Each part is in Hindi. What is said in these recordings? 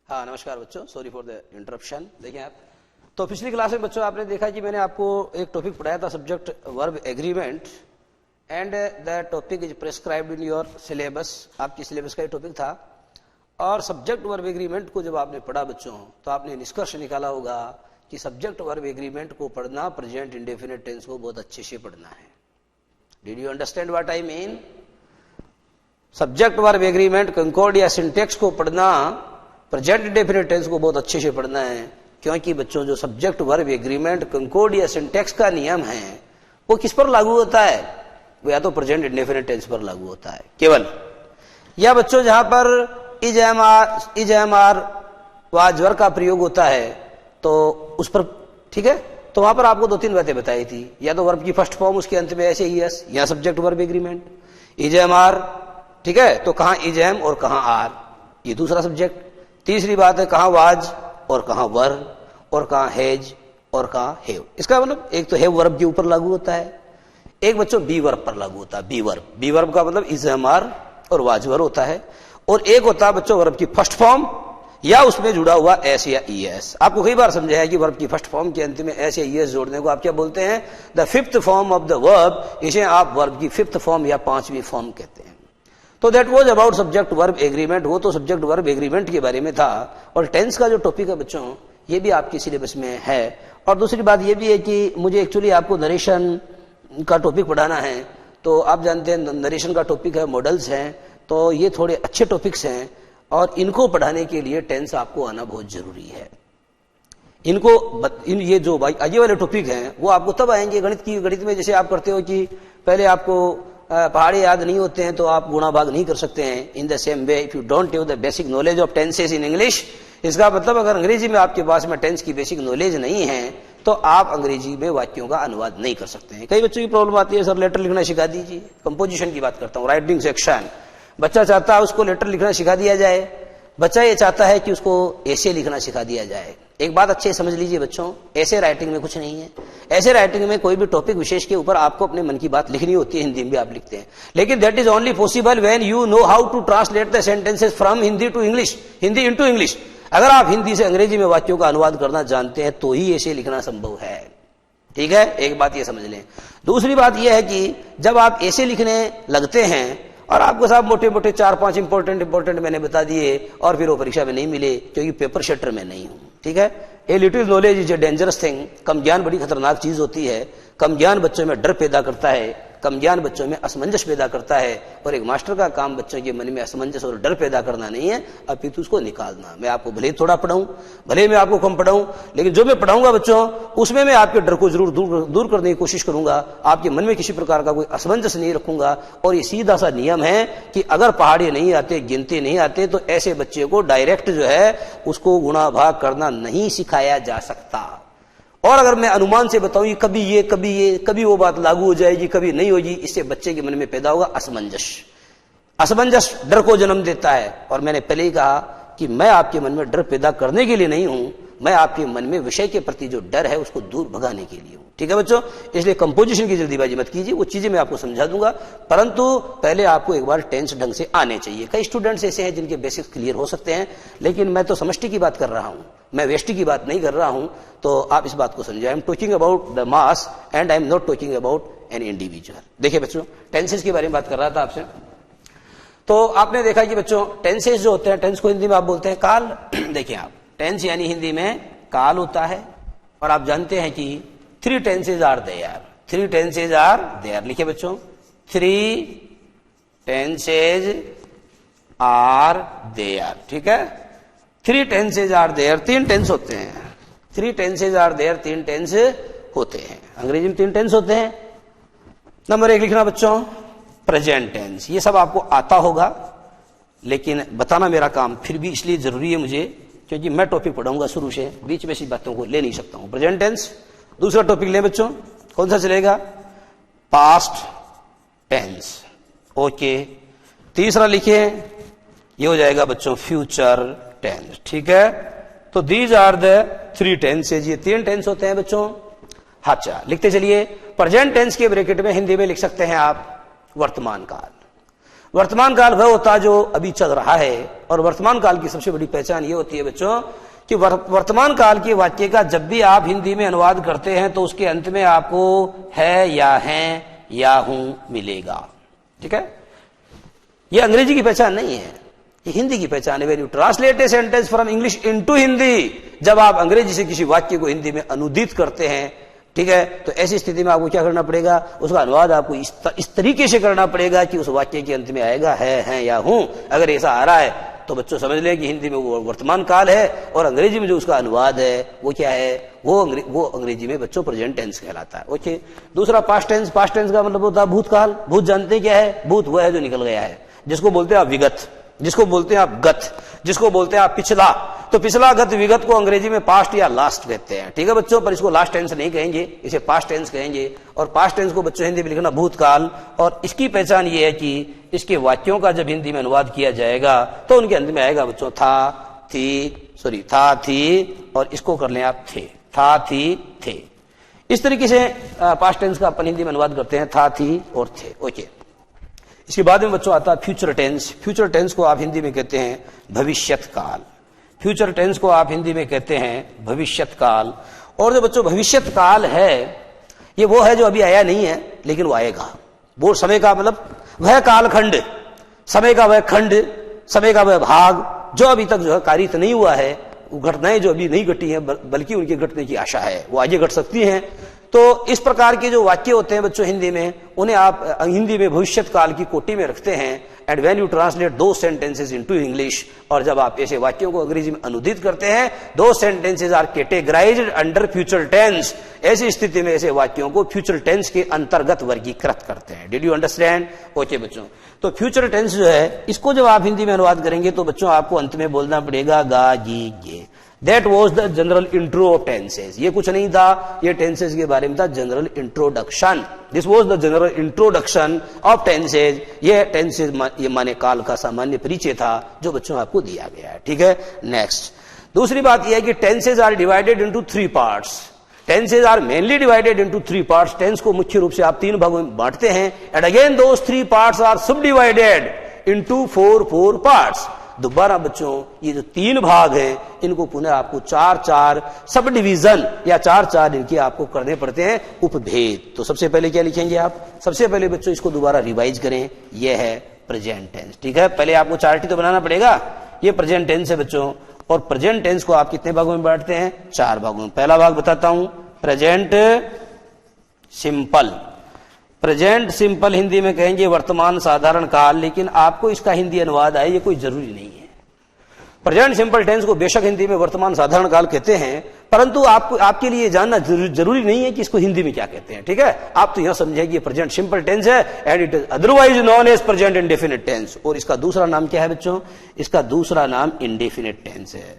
हाँ नमस्कार बच्चों, सॉरी फॉर द इंटरप्शन। देखिए आप, तो पिछली क्लास में बच्चों आपने देखा कि मैंने आपको एक टॉपिक पढ़ाया था, subject verb agreement, and the topic is prescribed in your syllabus. आपकी सिलेबस का ही टॉपिक था। और सब्जेक्ट वर्ब एग्रीमेंट को जब आपने पढ़ा बच्चों, तो आपने निष्कर्ष निकाला होगा कि सब्जेक्ट वर्ब एग्रीमेंट को पढ़ना, प्रेजेंट इंडेफिनिट टेंस को बहुत अच्छे से पढ़ना है। Did you understand what I mean? Subject verb agreement, concord या सिंटेक्स को पढ़ना, प्रेजेंट इंडेफिनिट टेंस को बहुत अच्छे से पढ़ना है। क्योंकि बच्चों जो सब्जेक्ट वर्ब एग्रीमेंट, कंकॉर्ड या सिंटेक्स का नियम है वो किस पर लागू होता है? वो या तो प्रेजेंट इंडेफिनिट टेंस पर लागू होता है केवल, या बच्चों जहां पर is am are was were का प्रयोग होता है तो उस पर, ठीक है, तो वहां पर आपको दो तीन बातें बताई थी। या तो वर्ब की फर्स्ट फॉर्म, उसके अंत में ऐसे ही एस, या subject verb agreement is am are, ठीक है, तो कहां इज एम और कहां आर, ये दूसरा सब्जेक्ट। तीसरी बात है कहां वाज और कहां वर, और कहां हैज और कहां हैव। इसका मतलब एक तो हैव वर्ब के ऊपर लागू होता है, एक बच्चों बी वर्ब पर लागू होता है। बी वर्ब का मतलब इज एम आर और वाज वर होता है, और एक होता है बच्चों वर्ब की फर्स्ट फॉर्म या उसमें जुड़ा हुआ एस या ई एस। आपको कई बार समझाया कि वर्ब की फर्स्ट फॉर्म के अंत में एस या ई एस जोड़ने को आप क्या बोलते हैं? The fifth form of the verb. इसे आप वर्ब की फिफ्थ फॉर्म या पांचवी फॉर्म कहते हैं। तो that was about subject verb agreement. वो तो सब्जेक्ट वर्ब एग्रीमेंट के बारे में था। और टेंस का जो टॉपिक है बच्चों, ये भी आपके सिलेबस में है। और दूसरी बात ये भी है कि मुझे एक्चुअली आपको नरेशन का टॉपिक पढ़ाना है। तो आप जानते हैं नरेशन का टॉपिक है, मॉडल्स हैं, तो ये थोड़े अच्छे टॉपिक्स हैं और इनको पढ़ाने के लिए टेंस आपको आना बहुत जरूरी है। ये जो आगे वाले टॉपिक हैं वो आपको तब आएंगे गणित में। जैसे आप करते हो कि पहले आपको पहाड़े याद नहीं होते हैं तो आप गुणा भाग नहीं कर सकते हैं। In the same way if you don't have the basic knowledge of tenses in English, इसका मतलब अगर अंग्रेजी में आपके पास में टेंस की बेसिक नॉलेज नहीं है तो आप अंग्रेजी में वाक्यों का अनुवाद नहीं कर सकते हैं। कई बच्चों की प्रॉब्लम आती है, सर लेटर लिखना सिखा दीजिए। कंपोजिशन की बात करता हूँ, राइटिंग सेक्शन। बच्चा चाहता है उसको लेटर लिखना सिखा दिया जाए, बच्चा ये चाहता है कि उसको ऐसे लिखना सिखा दिया जाए। एक बात अच्छे समझ लीजिए बच्चों, ऐसे राइटिंग में कुछ नहीं है। ऐसे राइटिंग में कोई भी टॉपिक विशेष के ऊपर आपको अपने मन की बात लिखनी होती है, हिंदी में भी आप लिखते हैं, लेकिन that is only possible when you know how to translate the sentences from Hindi to English, Hindi into English. अगर आप हिंदी से अंग्रेजी में वाक्यों का अनुवाद करना जानते हैं तो ही ऐसे लिखना संभव है। ठीक है, एक बात ये समझ लें। दूसरी बात यह है कि जब आप ऐसे लिखने लगते हैं और आपको साहब मोटे मोटे 4-5 इंपॉर्टेंट मैंने बता दिए और फिर वो परीक्षा में नहीं मिले क्योंकि पेपर शेटर में नहीं हूं, ठीक है। A little knowledge is a dangerous thing. कम ज्ञान बड़ी खतरनाक चीज होती है। कम ज्ञान बच्चों में डर पैदा करता है, कम ज्ञान बच्चों में असमंजस पैदा करता है। और एक मास्टर का काम बच्चों के मन में असमंजस और डर पैदा करना नहीं है, अपितु उसको निकालना। मैं आपको भले ही थोड़ा पढ़ाऊं, भले मैं आपको कम पढ़ाऊं, लेकिन जो मैं पढ़ाऊंगा बच्चों उसमें मैं आपके डर को जरूर दूर करने की कोशिश करूंगा। आपके मन में किसी प्रकार का कोई असमंजस नहीं रखूंगा। और ये सीधा सा नियम है कि अगर पहाड़े नहीं आते, गिनते नहीं आते, तो ऐसे बच्चे को डायरेक्ट जो है उसको गुणा भाग करना नहीं सिखाया जा सकता। और अगर मैं अनुमान से बताऊं कभी वो बात लागू हो जाएगी, कभी नहीं होगी, इससे बच्चे के मन में पैदा होगा असमंजस डर को जन्म देता है। और मैंने पहले ही कहा कि मैं आपके मन में डर पैदा करने के लिए नहीं हूं, मैं आपके मन में विषय के प्रति जो डर है उसको दूर भगाने के लिए हूं। ठीक है बच्चों, इसलिए कंपोजिशन की जल्दीबाजी मत कीजिए, वो चीजें मैं आपको समझा दूंगा, परंतु पहले आपको एक बार टेंस ढंग से आने चाहिए। कई स्टूडेंट्स ऐसे हैं जिनके बेसिक्स क्लियर हो सकते हैं, लेकिन मैं तो समष्टि की बात कर रहा हूं, मैं व्यष्टि की बात नहीं कर रहा हूं। तो आप इस बात को समझिए, I am talking about the mass and I am not talking about an individual. देखिए बच्चों, टेंसेस के बारे में बात कर रहा था आपसे। तो आपने देखा कि बच्चों टेंसेस जो होते हैं, टेंस को हिंदी में आप बोलते हैं काल। देखिए आप, टेंस यानी हिंदी में काल होता है। और आप जानते हैं कि 3 tenses are there. 3 tenses are there. लिखिए बच्चों, 3 टेंसेज आर देयर। ठीक है, 3 टेंसेज आर देयर। 3 टेंस होते हैं। 3 टेंसेज आर देयर, 3 टेंस होते हैं। अंग्रेजी में 3 टेंस होते हैं। नंबर 1 लिखना बच्चों, प्रेजेंट टेंस। ये सब आपको आता होगा, लेकिन बताना मेरा काम फिर भी इसलिए जरूरी है मुझे, क्योंकि मैं टॉपिक पढ़ाऊंगा शुरू से, बीच में ऐसी बातों को ले नहीं सकता हूं। Present tense. दूसरा टॉपिक ले बच्चों, कौन सा चलेगा? Past tense. ओके। तीसरा लिखिए, ये हो जाएगा बच्चों फ्यूचर टेंस। ठीक है, तो दीज आर द 3 टेंसेज। ये 3 टेंस होते हैं बच्चों। अच्छा, लिखते चलिए। प्रेजेंट टेंस के ब्रैकेट में हिंदी में लिख सकते हैं आप वर्तमान काल। वर्तमान काल वह होता जो अभी चल रहा है, और वर्तमान काल की सबसे बड़ी पहचान ये होती है बच्चों कि वर्तमान काल के वाक्य का जब भी आप हिंदी में अनुवाद करते हैं तो उसके अंत में आपको है या हैं या हूं मिलेगा। ठीक है, यह अंग्रेजी की पहचान नहीं है, ये हिंदी की पहचान है। When you translate a sentence from English into Hindi, जब आप अंग्रेजी से किसी वाक्य को हिंदी में अनुदित करते हैं, ठीक है, तो ऐसी स्थिति में आपको क्या करना पड़ेगा, उसका अनुवाद आपको इस तरीके से करना पड़ेगा कि उस वाक्य के अंत में आएगा है, हैं या हूं। अगर ऐसा आ रहा है तो बच्चों समझ लें कि हिंदी में वो वर्तमान काल है, और अंग्रेजी में जो उसका अनुवाद है वो क्या है, वो अंग्रेजी में बच्चों प्रेजेंट टेंस कहलाता है। ओके, दूसरा पास्ट टेंस। पास्ट टेंस का मतलब होता है भूतकाल। भूत जानते हैं क्या है? भूत वह है जो निकल गया है, जिसको बोलते हैं आप विगत, जिसको बोलते हैं आप गत, जिसको बोलते हैं आप पिछला। तो पिछला, गत, विगत को अंग्रेजी में पास्ट या लास्ट कहते हैं। ठीक है बच्चों, पर इसको लास्ट टेंस नहीं कहेंगे, इसे पास्ट टेंस कहेंगे। और पास्ट टेंस को बच्चों हिंदी में लिखना भूतकाल। और इसकी पहचान ये है कि इसके वाक्यों का जब हिंदी में अनुवाद किया जाएगा तो उनके अंत में आएगा बच्चों था, थी, और इसको कर लें आप थे, था, थी, थे। इस तरीके से पास्ट टेंस का अपन हिंदी में अनुवाद करते हैं, था, थी और थे। ओके, इसके बाद में बच्चों आता है फ्यूचर टेंस। फ्यूचर टेंस को आप हिंदी में कहते हैं भविष्यत काल। फ्यूचर टेंस को आप हिंदी में कहते हैं भविष्यत काल। और जो बच्चों भविष्यत काल है, ये वो है जो अभी आया नहीं है लेकिन वो आएगा। वो समय का मतलब वह कालखंड, समय का वह खंड, समय का वह भाग जो अभी तक जो है कारित नहीं हुआ है, वो घटनाएं जो अभी नहीं घटी हैं बल्कि उनके घटने की आशा है, वो आगे घट सकती हैं। तो इस प्रकार के जो वाक्य होते हैं बच्चों हिंदी में, उन्हें आप हिंदी में भविष्यत काल की कोटि में रखते हैं। एंड व्हेन यू ट्रांसलेट दो सेंटेंसेस इनटू इंग्लिश, और जब आप ऐसे वाक्यों को अंग्रेजी में अनुदित करते हैं, दो sentences are categorized under future tense. ऐसी स्थिति में ऐसे वाक्यों को फ्यूचर टेंस के अंतर्गत वर्गीकृत करते हैं। Did you understand? ओके बच्चों, तो फ्यूचर टेंस जो है, इसको जब आप हिंदी में अनुवाद करेंगे तो बच्चों आपको अंत में बोलना पड़ेगा गा, जी, गे। That was the general intro of tenses. ये कुछ नहीं था, ये टेंसेज के बारे में था general introduction. This was the general introduction of tenses. ये टेंसेज ये माने काल का सामान्य परिचय था जो बच्चों आपको दिया गया है। ठीक है, नेक्स्ट दूसरी बात यह है कि tenses are divided into 3 parts. Tenses are mainly divided into 3 parts. Tense को मुख्य रूप से आप 3 भागों में बांटते हैं। And again those 3 parts are subdivided into 4 parts. दोबारा बच्चों ये जो 3 भाग हैं, इनको पुनः आपको 4 सब डिवीजन या 4 इनके आपको करने पड़ते हैं उपभेद। तो सबसे पहले क्या लिखेंगे आप? सबसे पहले बच्चों इसको दोबारा रिवाइज करें, यह है प्रेजेंट टेंस। ठीक है, पहले आपको चार्ट ही तो बनाना पड़ेगा। ये प्रेजेंट टेंस है बच्चों, और प्रेजेंट टेंस को आप कितने भागों में बांटते हैं? 4 भागों में। पहला भाग बताता हूं, present simple. Present simple Hindi में कहेंगे वर्तमान साधारण काल, लेकिन आपको इसका हिंदी अनुवाद आए ये कोई जरूरी नहीं है। प्रेजेंट सिंपल टेंस को बेशक हिंदी में वर्तमान साधारण काल कहते हैं, परंतु आपके लिए जानना जरूरी नहीं है कि इसको हिंदी में क्या कहते हैं। ठीक है, आप तो यह समझे कि ये प्रेजेंट सिंपल टेंस है and it is otherwise known as present indefinite tense. और इसका दूसरा नाम क्या है बच्चों? इसका दूसरा नाम इंडेफिनिट टेंस है।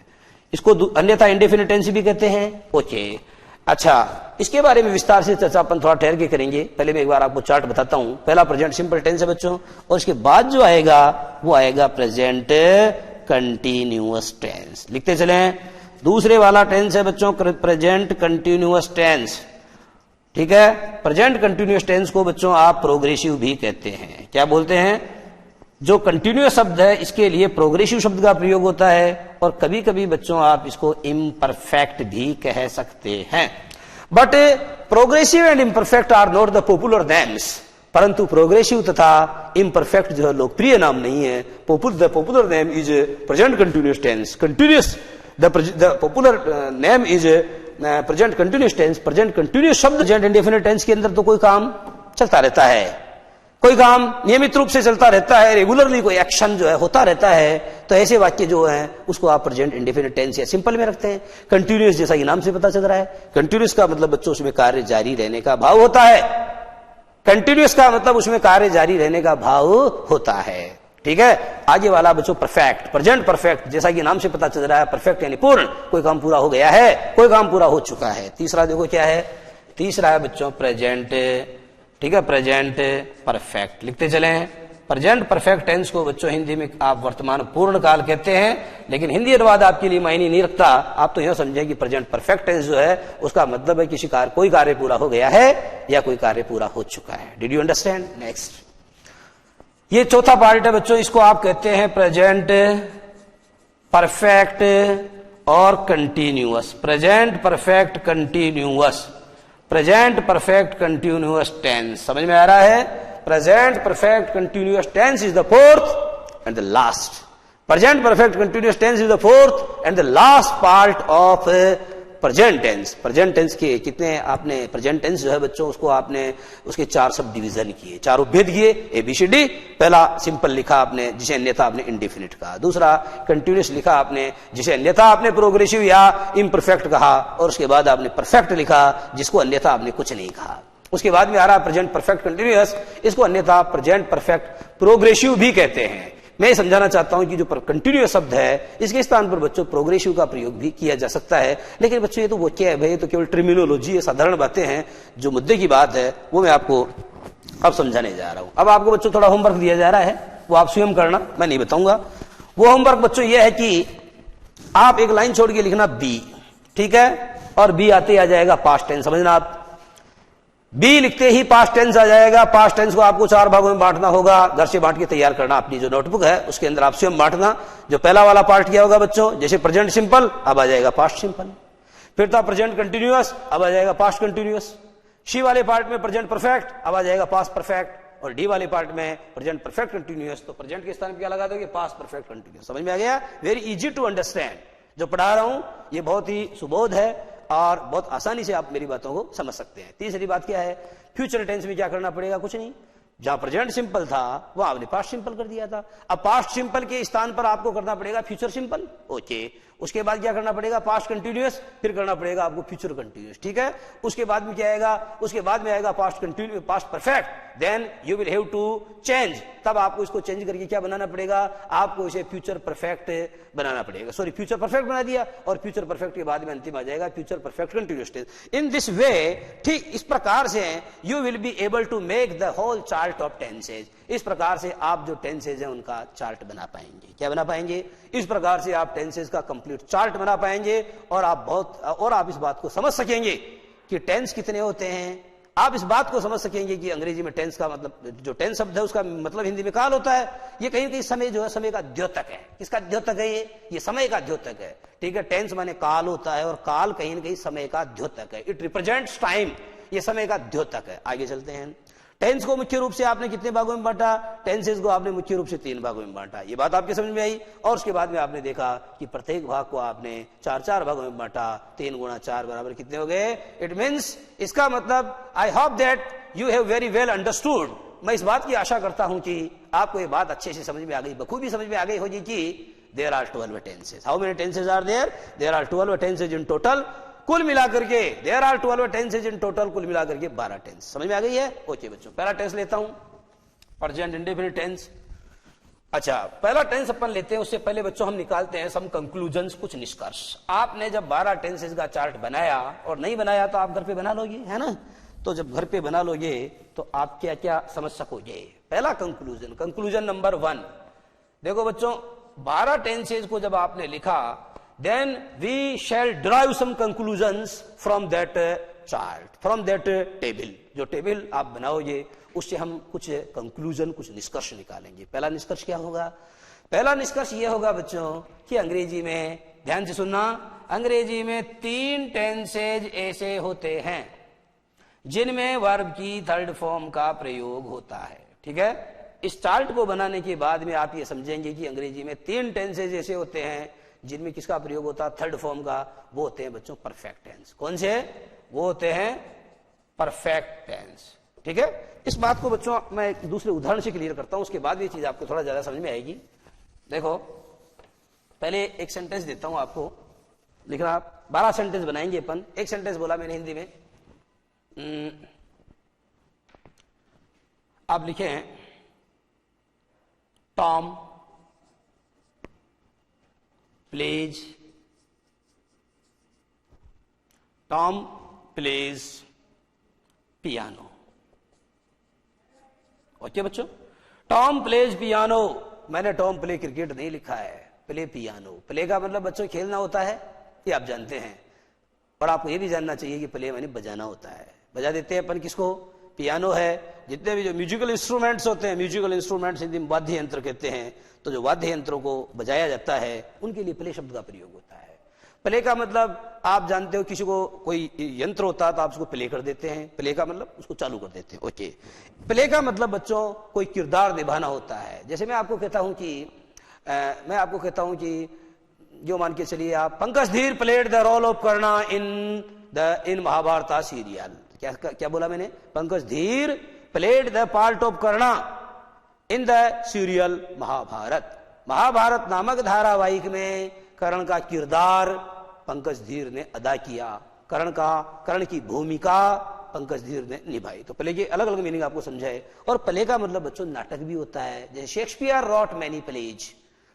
इसको अन्यथा इंडेफिनिट टेंस भी कहते हैं। ओके, अच्छा, इसके बारे में विस्तार से चर्चा अपन थोड़ा ठहर के करेंगे। पहले मैं एक बार आपको चार्ट बताता हूं। पहला प्रेजेंट सिंपल टेंस है बच्चों, और इसके बाद जो आएगा वो आएगा प्रेजेंट कंटिन्यूअस टेंस। लिखते चलें, दूसरे वाला टेंस है बच्चों प्रेजेंट कंटिन्यूअस टेंस। ठीक है, प्रेजेंट कंटिन्यूअस टेंस को बच्चों आप प्रोग्रेसिव भी कहते हैं। क्या बोलते हैं? जो कंटिन्यूअस शब्द है इसके लिए प्रोग्रेसिव शब्द का प्रयोग होता है, और कभी कभी बच्चों आप इसको इम्परफेक्ट भी कह सकते हैं। But progressive and imperfect are not the popular names. परंतु प्रोग्रेसिव तथा इम्परफेक्ट जो है लोकप्रिय नाम नहीं है। The popular name is present continuous tense. Continuous the popular name is present continuous tense. Present continuous शब्द प्रेजेंट इंडेफिनिट टेंस के अंदर तो कोई काम चलता रहता है, कोई काम नियमित रूप से चलता रहता है, रेगुलरली कोई एक्शन जो है होता रहता है। तो ऐसे वाक्य जो है उसको आप प्रेजेंट इंडेफिनिट टेंस या सिंपल में रखते हैं। कंटिन्यूअस जैसा कि नाम से पता चल रहा है, कंटिन्यूअस का मतलब बच्चों उसमें कार्य जारी रहने का भाव होता है। कंटिन्यूअस का मतलब उसमें कार्य जारी रहने का भाव होता है। ठीक है, आगे वाला बच्चों परफेक्ट, प्रेजेंट परफेक्ट, जैसा कि नाम से पता चल रहा है परफेक्ट यानी पूर्ण, कोई काम पूरा हो गया है, कोई काम पूरा हो चुका है। तीसरा देखो क्या है? तीसरा है बच्चों प्रेजेंट, ठीक है, प्रेजेंट परफेक्ट। लिखते चलें, प्रेजेंट परफेक्ट टेंस को बच्चों हिंदी में आप वर्तमान पूर्ण काल कहते हैं, लेकिन हिंदी अनुवाद आपके लिए मायने नहीं रखता। आप तो यह समझें कि प्रेजेंट परफेक्ट टेंस जो है उसका मतलब है किसी कोई कार्य पूरा हो गया है या कोई कार्य पूरा हो चुका है। Did you understand? नेक्स्ट, ये चौथा पार्ट है बच्चों, इसको आप कहते हैं प्रेजेंट परफेक्ट और continuous. Present perfect continuous, present perfect continuous tense. समझ में आ रहा है? Present perfect continuous tense is the fourth and the last. Present perfect continuous tense is the fourth and the last part of present tense. Present tense के कितने आपने, प्रेजेंट टेंस जो है बच्चों उसको आपने उसके 4 सब डिवीजन किए, 4 भेद किए, ABCD। पहला सिंपल लिखा आपने, जिसे अन्यथा आपने इंडेफिनिट कहा। दूसरा कंटिन्यूअस लिखा आपने, जिसे अन्यथा आपने प्रोग्रेसिव या इम्परफेक्ट कहा। और उसके बाद आपने परफेक्ट लिखा, जिसको अन्यथा आपने कुछ नहीं कहा। उसके बाद में आ रहा प्रेजेंट परफेक्ट कंटिन्यूअस, इसको अन्यथा प्रेजेंट परफेक्ट प्रोग्रेसिव भी कहते हैं। मैं समझाना चाहता हूं कि जो कंटिन्यूअस शब्द है, इसके स्थान पर बच्चों प्रोग्रेसिव का प्रयोग भी किया जा सकता है। लेकिन बच्चों ये तो वो क्या है भाई, तो केवल टर्मिनोलॉजी है, साधारण बातें हैं। जो मुद्दे की बात है वो मैं आपको अब समझाने जा रहा हूं। अब आपको बच्चों थोड़ा होमवर्क दिया जा रहा है, वो आप स्वयं करना, मैं नहीं बताऊंगा। वो होमवर्क बच्चों ये है कि आप एक लाइन छोड़ के लिखना बी, ठीक है? और बी आते आ जाएगा पास्ट टेंस। समझना, आप बी लिखते ही पास्ट टेंस आ जाएगा। पास्ट टेंस को आपको 4 भागों में बांटना होगा। घर से बांट के तैयार करना, अपनी जो नोटबुक है उसके अंदर आप स्वयं बांटना। जो पहला वाला पार्ट किया होगा बच्चों, जैसे प्रेजेंट सिंपल, अब आ जाएगा पास्ट सिंपल। फिर था प्रेजेंट कंटिन्यूअस, अब आ जाएगा पास्ट कंटिन्यूअस। सी वाले पार्ट में प्रेजेंट परफेक्ट, अब आ जाएगा पास्ट परफेक्ट। और डी वाले पार्ट में प्रेजेंट परफेक्ट कंटिन्यूअस, तो प्रेजेंट के स्थान पर क्या लगा दोगे? Past perfect continuous. समझ में आ गया? Very easy to understand. जो पढ़ा रहा हूं ये बहुत ही सुबोध है और बहुत आसानी से आप मेरी बातों को समझ सकते हैं। तीसरी बात क्या है? फ्यूचर टेंस में क्या करना पड़ेगा? कुछ नहीं। जहां प्रेजेंट सिंपल था वहां आपने पास्ट सिंपल कर दिया था। अब पास्ट सिंपल के स्थान पर आपको करना पड़ेगा फ्यूचर सिंपल। ओके, उसके बाद क्या करना पड़ेगा? पास्ट कंटिन्यूअस, फिर करना पड़ेगा आपको फ्यूचर कंटिन्यूअस, ठीक है? उसके बाद में क्या आएगा? उसके बाद में आएगा past continuous, past perfect. Then you will have to change, तब आपको इसको चेंज करके क्या बनाना पड़ेगा? आपको इसे फ्यूचर परफेक्ट बनाना पड़ेगा। सॉरी, फ्यूचर परफेक्ट बना दिया, और फ्यूचर परफेक्ट के बाद में अंतिम आ जाएगा future perfect continuous tense. In this way, ठीक इस प्रकार से you will be able to make the whole chart of tenses. इस प्रकार से आप जो टेंसेज हैं उनका चार्ट बना पाएंगे। क्या बना पाएंगे? इस प्रकार से आप टेंसेज का कंप्लीट चार्ट बना पाएंगे। और आप इस बात को समझ सकेंगे कि टेंस कितने होते हैं। आप इस बात को समझ सकेंगे कि अंग्रेजी में टेंस का मतलब, जो टेंस शब्द है उसका मतलब हिंदी में काल होता है। ये कहीं कहीं समय जो है, समय का द्योतक है। किसका द्योतक है? ये समय का द्योतक है, ठीक है? टेंस माने काल होता है, और काल कहीं ना कहीं समय का द्योतक है। इट रिप्रेजेंट्स टाइम, ये समय का द्योतक है। आगे चलते हैं। टेंस को मुख्य रूप से आपने कितने भागों में बांटा? टेंसेज को आपने मुख्य रूप से 3 भागों में बांटा। ये बात आपके समझ में आई। और उसके बाद में आपने देखा कि प्रत्येक भाग को आपने 4-4 भागों में बांटा। 3 गुणा 4 बराबर कितने हो गए? इट मीन्स, इसका मतलब I hope that you have very well understood. मैं इस बात की आशा करता हूं कि आपको ये बात अच्छे से समझ में आ गई, बखूबी समझ में आ गई होगी कि there are 12 tenses. How many tenses are there? There are 12 tenses in total. कुल मिलाकर के there are 12 tenses in total, कुल मिलाकर के 12 टेंस। समझ में आ गई है? ओके बच्चों, पहला टेंस लेता हूं, प्रेजेंट इंडेफिनिट टेंस। अच्छा, पहला टेंस अपन लेते हैं, उससे पहले बच्चों हम निकालते हैं सम कंक्लूजन्स, कुछ निष्कर्ष। आपने जब 12 टेंसेज का चार्ट बनाया, और नहीं बनाया तो आप घर पे बना लोगे, है ना? तो जब घर पे बना लोगे तो आप क्या क्या समझ सकोगे। पहला कंक्लूजन, कंक्लूजन नंबर 1, देखो बच्चों, 12 टेंसेज को जब आपने लिखा, then we shall derive some conclusions from that chart, from that table। जो टेबल आप बनाओगे उससे हम कुछ कंक्लूजन, कुछ निष्कर्ष निकालेंगे। पहला निष्कर्ष क्या होगा? पहला निष्कर्ष ये होगा बच्चों कि अंग्रेजी में, ध्यान से सुनना, अंग्रेजी में 3 टेंसेज ऐसे होते हैं जिनमें वर्ब की थर्ड फॉर्म का प्रयोग होता है, ठीक है? इस चार्ट को बनाने के बाद में आप ये समझेंगे कि अंग्रेजी में 3 टेंसेज ऐसे होते हैं जिनमें किसका प्रयोग होता है? थर्ड फॉर्म का। वो होते हैं बच्चों परफेक्ट टेंस। कौन से? वो होते हैं परफेक्ट टेंस, ठीक है? इस बात को बच्चों मैं एक दूसरे उदाहरण से क्लियर करता हूं, उसके बाद ये चीज आपको थोड़ा ज्यादा समझ में आएगी। देखो, पहले एक सेंटेंस देता हूं आपको लिखना। 12 सेंटेंस बनाएंगे अपन। एक सेंटेंस बोला मैंने हिंदी में, आप लिखे Tom plays, Tom plays piano. Okay बच्चों, टॉम प्लेज पियानो। मैंने टॉम प्ले क्रिकेट नहीं लिखा है, प्ले पियानो। प्ले का मतलब बच्चों खेलना होता है, ये आप जानते हैं। और आपको ये भी जानना चाहिए कि प्ले माने बजाना होता है। बजा देते हैं अपन किसको? पियानो है, जितने भी जो म्यूजिकल इंस्ट्रूमेंट्स होते हैं, म्यूजिकल इंस्ट्रूमेंट्स हिंदी में वाद्य यंत्र कहते हैं, तो जो वाद्य यंत्रों को बजाया जाता है उनके लिए प्ले शब्द का प्रयोग होता है। प्ले का मतलब आप जानते हो, किसी को कोई यंत्र होता है तो आप उसको प्ले कर देते हैं, प्ले का मतलब उसको चालू कर देते हैं। ओके, प्ले का मतलब बच्चों कोई किरदार निभाना होता है। जैसे मैं आपको कहता हूं कि जो मान के चलिए आप, Pankaj Dhir played the role of Karna in Mahabharata serial. क्या बोला मैंने? Pankaj Dhir played the part of Karna in the serial Mahabharata. Mahabharata नामक धारावाहिक में कर्ण का किरदार पंकज धीर ने अदा किया, कर्ण की भूमिका पंकज धीर ने निभाई। तो प्ले के अलग अलग मीनिंग आपको समझाए। और प्ले का मतलब बच्चों नाटक भी होता है। जैसे Shakespeare wrote many plays.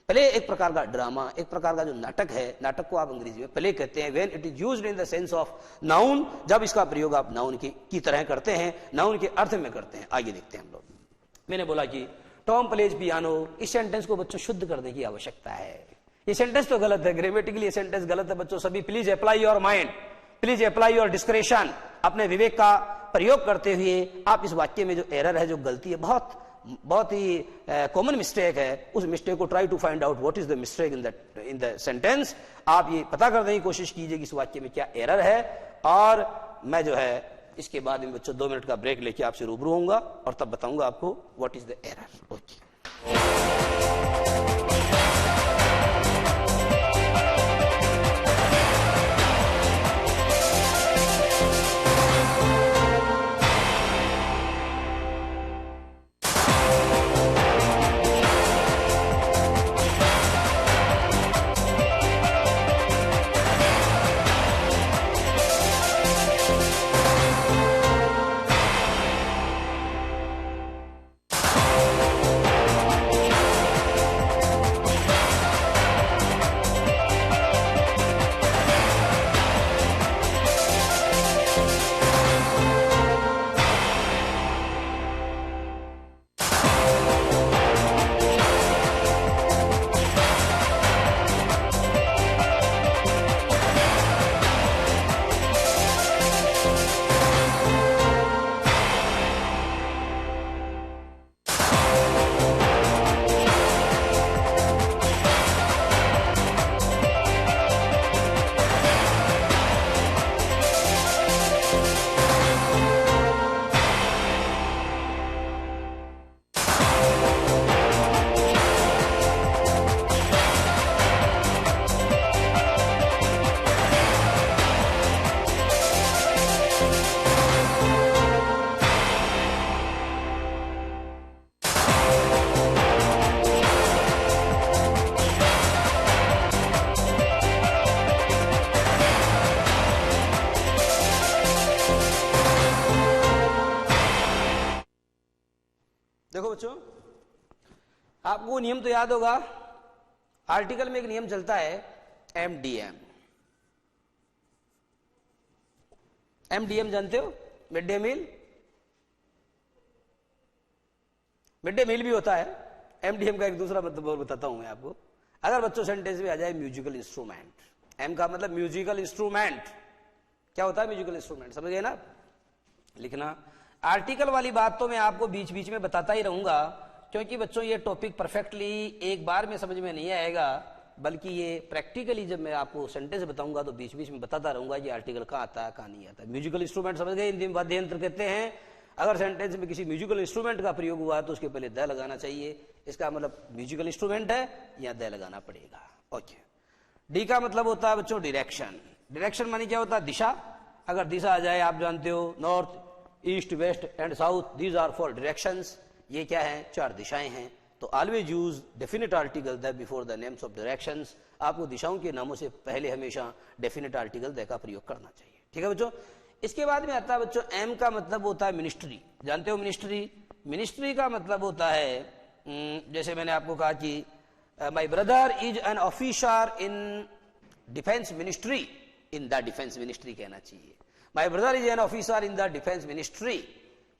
Play एक प्रकार का ड्रामा, एक प्रकार का जो नाटक है, नाटक को आप अंग्रेजी में प्ले कहते हैं। When it is used in the sense of noun, जब इसका प्रयोग आप नाउन की तरह करते हैं, नाउन के अर्थ में करते हैं। आगे देखते हैं हम लोग। मैंने बोला कि टॉम प्लेज पियानो, इस सेंटेंस को बच्चों शुद्ध करने की आवश्यकता है। ये सेंटेंस तो गलत है, ग्रामेटिकली ये सेंटेंस गलत है बच्चों सभी। Please apply your mind, please apply your discretion. अपने विवेक का प्रयोग करते हुए आप इस वाक्य में जो एरर है, जो गलती है, बहुत ही कॉमन मिस्टेक है, उस मिस्टेक को try to find out what is the mistake in the sentence. आप ये पता करने की कोशिश कीजिए कि इस वाक्य में क्या एरर है। और मैं जो है इसके बाद में बच्चों 2 मिनट का ब्रेक लेके आपसे रूबरू होऊंगा और तब बताऊंगा आपको what is the error. Okay, देखो बच्चों, आपको नियम तो याद होगा। आर्टिकल में एक नियम चलता है एमडीएम। एमडीएम जानते हो? Mid day meal. Mid day meal भी होता है। एमडीएम का एक दूसरा मतलब और बताता हूं मैं आपको। अगर बच्चों सेंटेंस में आ जाए म्यूजिकल इंस्ट्रूमेंट, एम का मतलब म्यूजिकल इंस्ट्रूमेंट। क्या होता है म्यूजिकल इंस्ट्रूमेंट? समझ गए ना? लिखना। आर्टिकल वाली बात तो मैं आपको बीच बीच में बताता ही रहूंगा, क्योंकि बच्चों ये टॉपिक परफेक्टली एक बार में समझ में नहीं आएगा, बल्कि ये प्रैक्टिकली जब मैं आपको सेंटेंस बताऊंगा तो बीच बीच में बताता रहूंगा कि आर्टिकल कहाँ आता है कहाँ नहीं आता। म्यूजिकल इंस्ट्रूमेंट समझ गए? हिंदी में वाद्य यंत्र कहते हैं। अगर सेंटेंस में किसी म्यूजिकल इंस्ट्रूमेंट का प्रयोग हुआ तो उसके पहले द लगाना चाहिए। इसका मतलब म्यूजिकल इंस्ट्रूमेंट है, यहाँ द लगाना पड़ेगा। ओके। डी का मतलब होता है बच्चों डायरेक्शन। डायरेक्शन मानी क्या होता है? दिशा। अगर दिशा आ जाए, आप जानते हो north, east, west and south, these are four directions. ये क्या है? 4 दिशाएं हैं। तो always use definite article the before the names of directions. आपको दिशाओं के नामों से पहले हमेशा डेफिनेट आर्टिकल द का प्रयोग करना चाहिए। ठीक है बच्चों। इसके बाद में आता है बच्चों एम का मतलब होता है मिनिस्ट्री। जानते हो मिनिस्ट्री? मिनिस्ट्री का मतलब होता है, जैसे मैंने आपको कहा कि my brother is an officer in defence ministry. In the defence ministry कहना चाहिए। My brother is an officer in the defence ministry.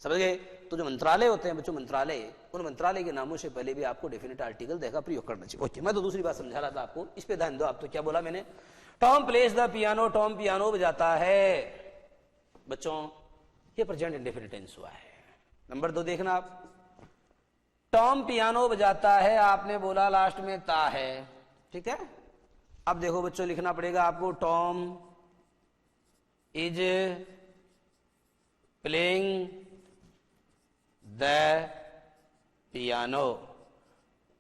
समझ गए? तो जो मंत्रालय होते हैं बच्चों, मंत्रालय, उन मंत्रालय के नामों से पहले भी आपको डेफिनेट आर्टिकल द का प्रयोग करना चाहिए। ओके, मैं तो दूसरी बात समझा रहा था आपको, इस पे ध्यान दो। आप तो क्या बोला मैंने? Tom plays the piano. Tom piano बजाता है। बच्चों ये प्रेजेंट इंडेफिनिट टेंस हुआ है। नंबर 2 देखना आप, टॉम पियानो बजाता है, आपने बोला लास्ट में ता है, ठीक है। अब देखो बच्चों लिखना पड़ेगा आपको, Tom is playing the piano.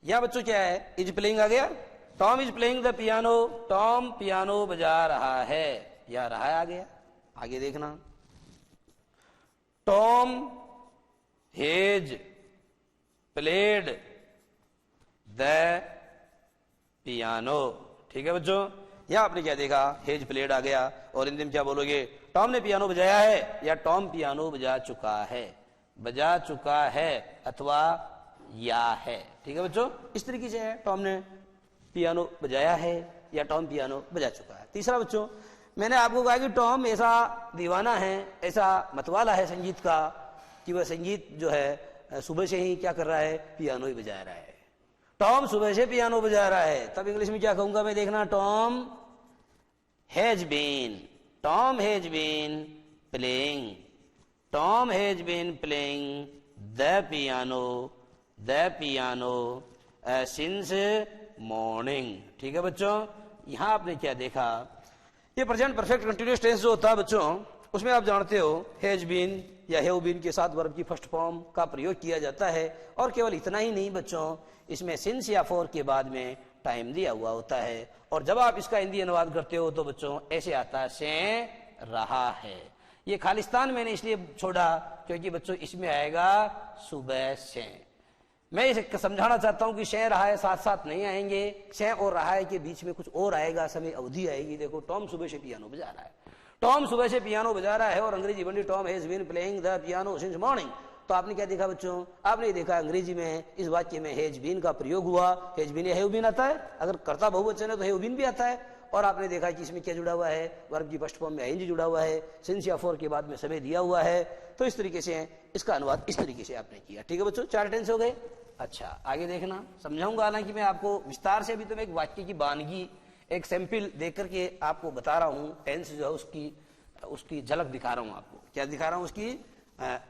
या बच्चों क्या है, इज प्लेइंग आ गया, Tom is playing the piano, Tom piano बजा रहा है, या रहा है आ गया। आगे देखना, Tom hedge played the piano, ठीक है बच्चों। यहां आपने क्या देखा, हेज प्लेड आ गया, और हिंदी में क्या बोलोगे, टॉम ने पियानो बजाया है या टॉम पियानो बजा चुका है, बजा चुका है अथवा या है, ठीक है बच्चों। इस तरीके से है, टॉम ने पियानो बजाया है या टॉम पियानो बजा चुका है। तीसरा बच्चों, मैंने आपको कहा कि टॉम ऐसा दीवाना है, ऐसा मतवाला है संगीत का कि वह संगीत जो है सुबह से ही क्या कर रहा है, पियानो ही बजा रहा है। टॉम सुबह से पियानो बजा रहा है, तब इंग्लिश में क्या कहूंगा मैं, देखना, Tom has been playing, Tom has been playing the piano since morning, ठीक है बच्चों। यहां आपने क्या देखा, ये प्रेजेंट परफेक्ट कंटिन्यूअस टेंस जो होता है बच्चों, उसमें आप जानते हो हैज बीन या हैव बीन के साथ वर्ब की फर्स्ट फॉर्म का प्रयोग किया जाता है। और केवल इतना ही नहीं बच्चों, इसमें सिंस या फॉर के बाद में टाइम दिया हुआ होता है। और जब आप इसका हिंदी अनुवाद करते हो तो बच्चों ऐसे आता है, से रहा है। ये खालिस्तान मैंने इसलिए छोड़ा क्योंकि बच्चों इसमें आएगा सुबह से। मैं इसे समझाना चाहता हूं कि शे रहा है साथ साथ नहीं आएंगे, शे और रहा है के बीच में कुछ और आएगा, समय अवधि आएगी। देखो, टॉम सुबह से पियानो बजा रहा है, टॉम सुबह से पियानो बजा रहा है, और अंग्रेजी बनी Tom has been playing the piano since morning. तो आपने क्या देखा बच्चों, आपने देखा अंग्रेजी में इस वाक्य में हैज बीन का प्रयोग हुआ। हैज बीन या हैव बीन आता है, अगर कर्ता बहुवचन है तो हैव बीन भी आता है। और आपने देखा कि इसमें क्या जुड़ा हुआ है, वर्ब की फर्स्ट फॉर्म में आईएनजी जुड़ा हुआ है, सिंस या फॉर के बाद में समय दिया हुआ है। तो इस तरीके से इसका अनुवाद इस तरीके से आपने किया, ठीक है बच्चों। 4 टेंस हो गए। अच्छा, आगे देखना, समझाऊंगा, हालांकि मैं आपको विस्तार से अभी तो मैं एक वाक्य की बानगी, एक सैंपल देकर के आपको बता रहा हूं। टेंस जो है उसकी झलक दिखा रहा हूं आपको। क्या दिखा रहा हूं,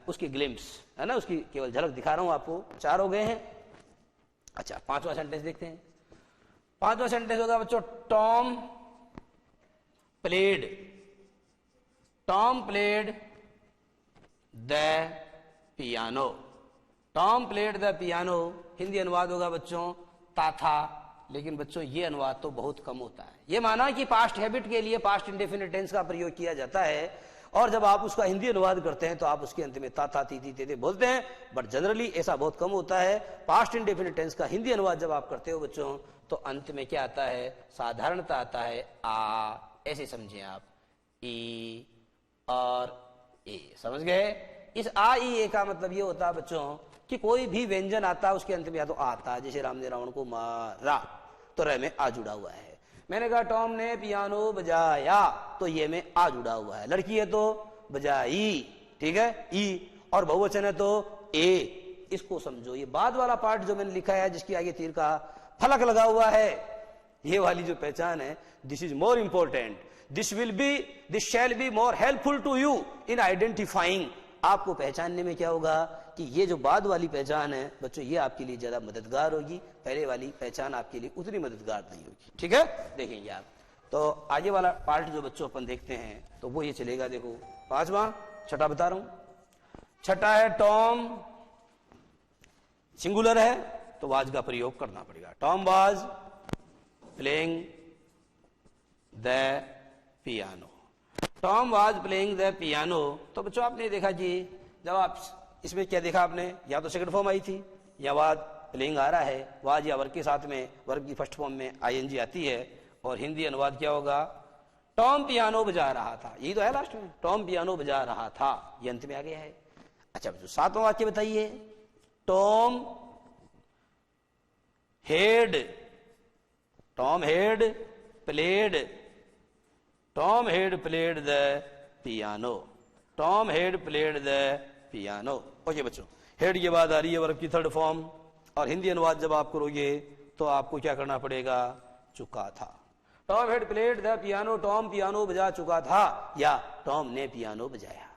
उसकी ग्लिम्स है ना, उसकी केवल झलक दिखा रहा हूं आपको। 4 हो गए हैं। अच्छा, 5वां सेंटेंस देखते हैं। 5वां सेंटेंस होगा बच्चों, Tom played the piano, Tom played the piano. Hindi अनुवाद होगा बच्चों ता था। लेकिन बच्चों ये अनुवाद तो बहुत कम होता है। ये माना कि पास्ट हैबिट के लिए पास्ट इंडेफिनिट टेंस का प्रयोग किया जाता है, और जब आप उसका हिंदी अनुवाद करते हैं तो आप उसके अंत में ता था ती थी ते थे बोलते हैं, बट जनरली ऐसा बहुत कम होता है। पास्ट इंडेफिनिट टेंस का हिंदी अनुवाद जब आप करते हो बच्चों, तो अंत में क्या आता है, साधारणता आता है आ, ऐसे समझें आप, ई और ए, समझ गए। इस आ ई ए का मतलब ये होता है बच्चों कि कोई भी व्यंजन आता है उसके अंत में या तो आता है, जैसे राम ने रावण को मारा तो रे में आ जुड़ा हुआ है। मैंने कहा टॉम ने पियानो बजाया, तो ये में आ जुड़ा हुआ है। लड़की है तो बजाई, ठीक है, ई, और बहुवचन है तो ए। इसको समझो। ये बाद वाला पार्ट जो मैंने लिखा है, जिसकी आगे तीर का फलक लगा हुआ है, ये वाली जो पहचान है, this is more important, this shall be more helpful to you in identifying. आपको पहचानने में क्या होगा कि ये जो बाद वाली पहचान है बच्चों, ये आपके लिए ज्यादा मददगार होगी, पहले वाली पहचान आपके लिए उतनी मददगार नहीं होगी, ठीक है। देखेंगे आप। तो आगे वाला पार्ट जो बच्चों अपन देखते हैं तो वो ये चलेगा। देखो 5वां, छठा बता रहा हूं। छठा है टॉम, सिंगुलर है तो वाज का प्रयोग करना पड़ेगा। Tom was playing the piano, Tom was playing the piano. तो बच्चों आपने देखा कि जब आप इसमें क्या देखा आपने, या तो सेकंड फॉर्म आई थी या वाज प्लेइंग आ रहा है, वाज या वर्ब के साथ में वर्ब की फर्स्ट फॉर्म में आईएनजी आती है। और हिंदी अनुवाद क्या होगा, टॉम पियानो बजा रहा था, यही तो है लास्ट में, टॉम पियानो बजा रहा था, ये अंत में आ गया है। अच्छा बच्चों 7वां वाक्य बताइए, Tom head played the piano, Tom head played the piano. Okay बच्चों, हेड के बाद आ रही है वर्ब की थर्ड फॉर्म, और हिंदी अनुवाद जब आप करोगे तो आपको क्या करना पड़ेगा, चुका था। Tom head played the piano, Tom piano बजा चुका था, या टॉम ने पियानो बजाया।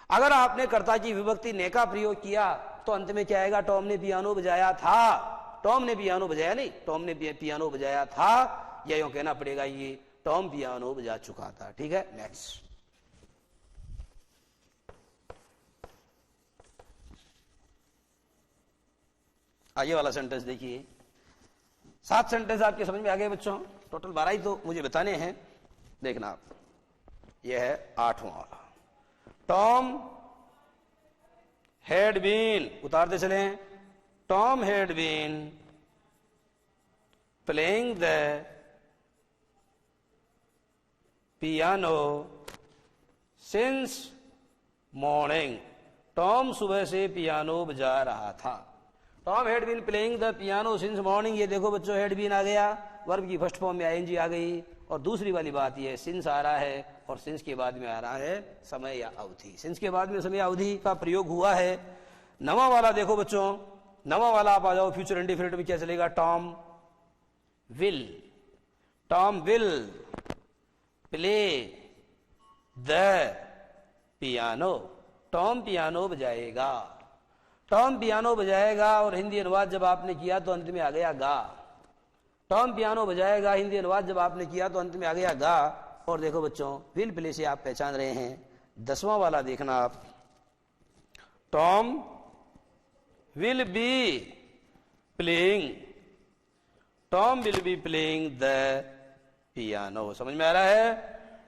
अगर आपने कर्ता की विभक्ति ने का प्रयोग किया तो अंत में क्या आएगा, टॉम ने पियानो बजाया था। टॉम ने पियानो बजाया नहीं, टॉम ने पियानो बजाया था, या यूं कहना पड़ेगा ये टॉम पियानो बजा चुका था। ठीक है, नेक्स्ट। आगे वाला सेंटेंस देखिए। 7 सेंटेंस आपके समझ में आ गए बच्चों, टोटल 12 ही तो मुझे बताने हैं। देखना आप, यह है 8वां वाला। टॉम हैड बीन, उतारते चले, Tom had been playing the piano since morning. Tom सुबह से पियानो बजा रहा था। Tom had been playing the piano since morning. ये देखो बच्चों, हैड बीन आ गया, वर्ब की फर्स्ट फॉर्म में आईएनजी आ गई, और दूसरी वाली बात ये सिंस आ रहा है, और सिंस के बाद में आ रहा है समय या अवधि। सिंस के बाद में समय या अवधि का प्रयोग हुआ है। 9वां वाला देखो बच्चों, 9वां वाला आप आ जाओ, फ्यूचर इंडिफिनिट में क्या चलेगा, Tom will. Tom will play the piano. Tom piano बजाएगा। टॉम पियानो बजाएगा, और हिंदी अनुवाद जब आपने किया तो अंत में आ गया गा। टॉम पियानो बजाएगा, हिंदी अनुवाद जब आपने किया तो अंत में आ गया गा। और देखो बच्चों, विल प्ले से आप पहचान रहे हैं। 10वां वाला देखना आप, Tom will be playing. Tom will be playing the piano. समझ में आ रहा है,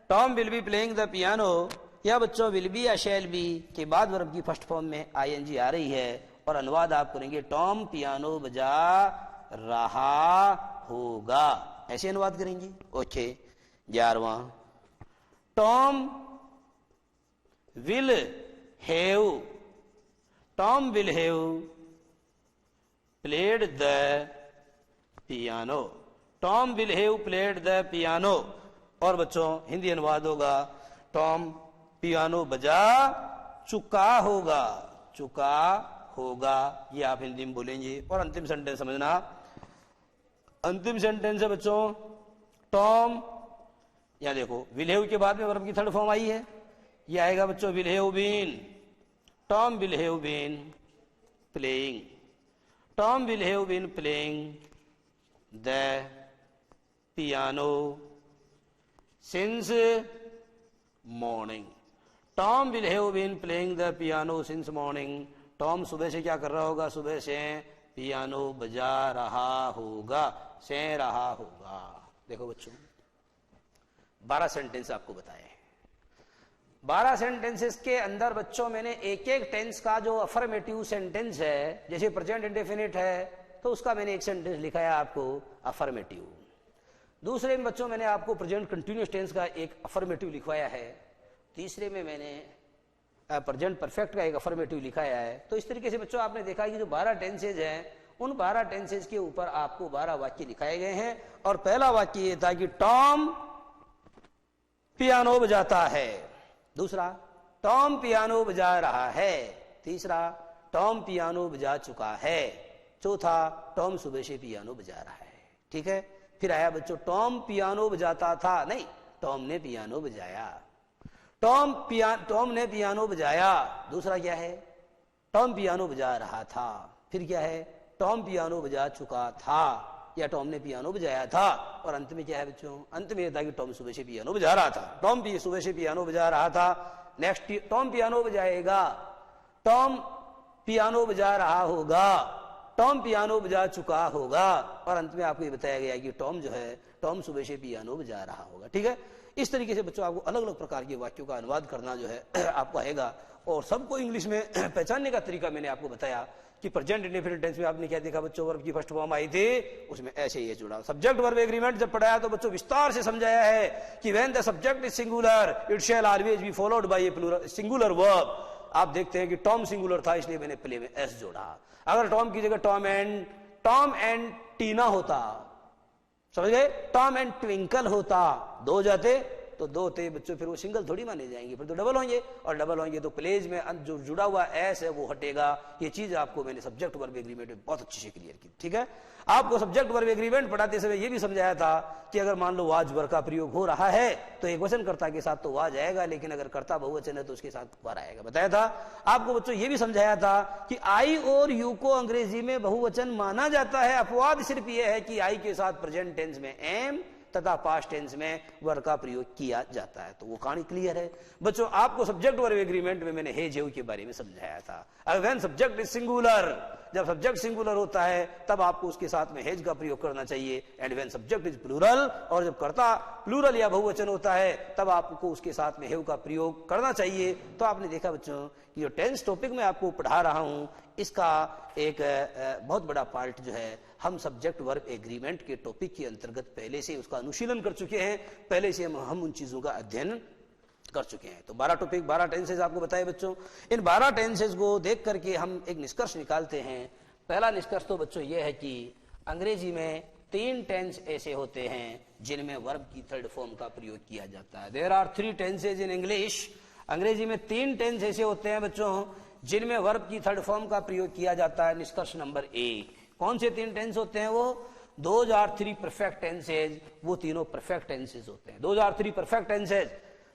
Tom will be playing the piano. या बच्चों विल बी या शैल बी के बाद वर्ब की फर्स्ट फॉर्म में आईएनजी आ रही है, और अनुवाद आप करेंगे टॉम पियानो बजा रहा होगा, ऐसे अनुवाद करेंगे। ओके, 11वां, Tom will have. Tom will have played the piano. Tom will have played the piano. और बच्चों हिंदी अनुवाद होगा टॉम पियानो बजा चुका होगा। चुका होगा, ये आप हिंदी में बोलेंगे। और अंतिम सेंटेंस समझना, अंतिम सेंटेंस है बच्चों टॉम, यहां देखो विल हैव के बाद में वर्ब की थर्ड फॉर्म आई है, ये आएगा बच्चों will have been. Tom will have been playing. Tom will have been playing the piano since morning. Tom will have been playing the piano since morning. Tom सुबह से क्या कर रहा होगा, सुबह से पियानो बजा रहा होगा, से रहा होगा। देखो बच्चों 12 सेंटेंस आपको बताए। 12 सेंटेंसेस के अंदर बच्चों मैंने एक एक टेंस का जो अफर्मेटिव सेंटेंस है, जैसे प्रेजेंट इंडेफिनिट है तो उसका मैंने एक सेंटेंस लिखा है आपको अफर्मेटिव। दूसरे में बच्चों मैंने आपको प्रेजेंट कंटिन्यूअस टेंस का एक अफर्मेटिव लिखवाया है। तीसरे में मैंने प्रेजेंट परफेक्ट का एक अफर्मेटिव लिखाया है। तो इस तरीके से बच्चों आपने देखा कि जो 12 टेंसेज हैं उन 12 टेंसेज के ऊपर आपको 12 वाक्य लिखाए गए हैं। और पहला वाक्य ये था कि टॉम पियानो बजाता है। दूसरा, टॉम पियानो बजा रहा है। तीसरा, टॉम पियानो बजा चुका है। चौथा, टॉम सुबह से पियानो बजा रहा है। ठीक है, फिर आया बच्चों टॉम पियानो बजाता था, नहीं टॉम ने पियानो बजाया। टॉम ने पियानो बजाया। दूसरा क्या है, टॉम पियानो बजा रहा था। फिर क्या है, टॉम पियानो बजा चुका था, या टॉम ने पियानो बजाया था। और अंत में क्या है बच्चों, अंत में था कि टॉम सुबह से पियानो बजा रहा था। टॉम भी सुबह से पियानो बजा रहा था। नेक्स्ट, टॉम पियानो बजाएगा। टॉम पियानो बजा रहा होगा। टॉम पियानो बजा चुका होगा। और अंत में आपको ये बताया गया कि टॉम जो है, टॉम सुबह से पियानो बजा रहा होगा। ठीक है, इस तरीके से बच्चों आपको अलग अलग प्रकार के वाक्यों का अनुवाद करना जो है आपको आएगा। और सबको इंग्लिश में पहचानने का तरीका मैंने आपको बताया कि प्रेजेंट इंडेफिनिट टेंस में आपने क्या देखा बच्चों, वर्ब की फर्स्ट फॉर्म आई थी, उसमें ऐसे ही जुड़ा। सब्जेक्ट वर्ब एग्रीमेंट जब पढ़ाया तो बच्चों विस्तार से समझाया है कि when the subject is singular it shall always be followed by a plural singular verb. आप देखते हैं कि टॉम सिंगुलर था इसलिए मैंने प्ले में एस जोड़ा। अगर टॉम की जगह टॉम एंड टीना होता, समझ गए, टॉम एंड ट्विंकल होता, दो जाते तो दो थे बच्चों, फिर वो सिंगल थोड़ी माने जाएंगे, फिर तो डबल होंगे, और डबल होंगे तो प्लेज में जो जुड़ा हुआ एस है वो हटेगा। ये चीज आपको मैंने सब्जेक्ट वर्ब एग्रीमेंट में बहुत अच्छे से क्लियर की। ठीक है, आपको सब्जेक्ट वर्ब एग्रीमेंट पढ़ाते समय ये भी समझाया था कि अगर मान लो वाज वर का प्रयोग हो रहा है तो एक वचनकर्ता के साथ तो वाज आएगा, लेकिन अगर कर्ता बहुवचन है तो उसके साथ वर आएगा। बताया था आपको बच्चों, ये भी समझाया था कि आई और यू को अंग्रेजी में बहुवचन माना जाता है। अपवाद सिर्फ यह है कि आई के साथ प्रेजेंट टेंस में एम तथा पास्ट टेंस में वर का प्रयोग किया जाता है। तो वो कहानी क्लियर है बच्चों। आपको सब्जेक्ट वर्ब एग्रीमेंट में मैंने हैज हैव के बारे में समझाया था। अगर व्हेन सब्जेक्ट इज सिंगुलर, जब सब्जेक्ट सिंगुलर होता है तब आपको उसके साथ में हैज का प्रयोग करना चाहिए। And when subject is plural, और जब कर्ता प्लूरल या बहुवचन होता है तब आपको उसके साथ में हैव का प्रयोग करना चाहिए। तो आपने देखा बच्चों कि जो टेंस टॉपिक में आपको पढ़ा रहा हूं इसका एक बहुत बड़ा पार्ट जो है हम सब्जेक्ट वर्ब एग्रीमेंट के टॉपिक के अंतर्गत पहले से उसका अनुशीलन कर चुके हैं, पहले से हम उन चीजों का अध्ययन कर चुके हैं। तो 12 टॉपिक 12 टेंसेज आपको बताए बच्चों। इन 12 टेंसेज को देख करके हम एक निष्कर्ष निकालते हैं। पहला निष्कर्ष तो बच्चों यह है कि अंग्रेजी में 3 टेंस ऐसे होते हैं जिनमें वर्ब की थर्ड फॉर्म का प्रयोग किया जाता है। There are 3 tenses in English. अंग्रेजी में 3 टेंस ऐसे होते हैं बच्चों जिनमें वर्ब की थर्ड फॉर्म का प्रयोग किया जाता है। निष्कर्ष नंबर 1, कौन से 3 टेंस होते हैं? वो 2003 परफेक्ट टेंसेज, वो तीनों परफेक्ट टेंसेज होते हैं। 2003 perfect tenses,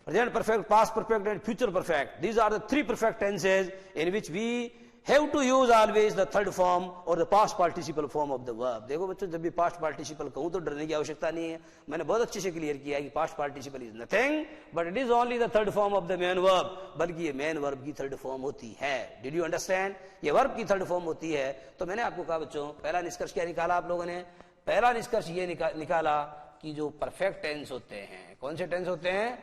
present perfect, past perfect and future perfect. These are the 3 perfect tenses in which we have to use always the third form or the past participle form of the verb। देखो बच्चों, जब भी पास्ट पार्टिसिपल कहूं तो डरने की आवश्यकता नहीं है। मैंने बहुत अच्छे से क्लियर किया है कि past participle is nothing but it is only the third form of the main verb, बल्कि ये मेन वर्ब की थर्ड फॉर्म होती है। Did you understand? ये वर्ब की थर्ड फॉर्म होती है। तो मैंने आपको कहा बच्चों, पहला निष्कर्ष क्या निकाला आप लोगों ने? पहला निष्कर्ष ये निकाला कि जो परफेक्ट टेंस होते हैं, कौन से टेंस होते हैं?